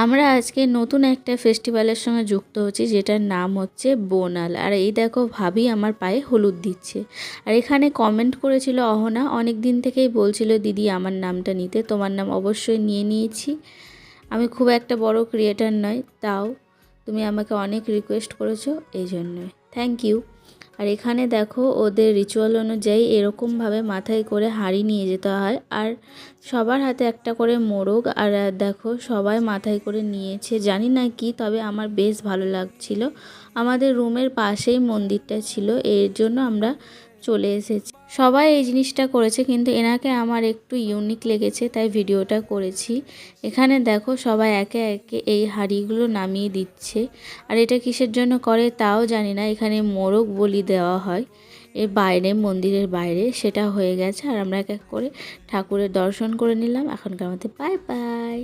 আমরা আজকে নতুন একটা ফেস্টিভ্যালের সঙ্গে যুক্ত হচ্ছি, যেটার নাম হচ্ছে বোনাল। আর এই দেখো ভাবি আমার পায়ে হলুদ দিচ্ছে। আর এখানে কমেন্ট করেছিল অহনা, অনেক দিন থেকেই বলছিল দিদি আমার নামটা নিতে, তোমার নাম অবশ্যই নিয়ে নিয়েছি। আমি খুব একটা বড় ক্রিয়েটার নয়, তাও তুমি আমাকে অনেক রিকোয়েস্ট করেছো, এই জন্যই থ্যাংক ইউ। আর এখানে দেখো ওদের রিচুয়াল অনুযায়ী এরকমভাবে মাথায় করে হাঁড়ি নিয়ে যেতে হয়, আর সবার হাতে একটা করে মোড়ক। আর দেখো সবাই মাথায় করে নিয়েছে, জানি না কি, তবে আমার বেশ ভালো লাগছিল। আমাদের রুমের পাশেই মন্দিরটা ছিল, এর জন্য আমরা চলে এসেছি। সবাই এই জিনিসটা করেছে, কিন্তু এনাকে আমার একটু ইউনিক লেগেছে, তাই ভিডিওটা করেছি। এখানে দেখো সবাই একে একে এই হাঁড়িগুলো নামিয়ে দিচ্ছে। আর এটা কিসের জন্য করে তাও জানি না। এখানে মোরগ বলি দেওয়া হয় এর বাইরে, মন্দিরের বাইরে। সেটা হয়ে গেছে, আর আমরা এক এক করে ঠাকুরের দর্শন করে নিলাম। এখনকার মধ্যে বাই বাই।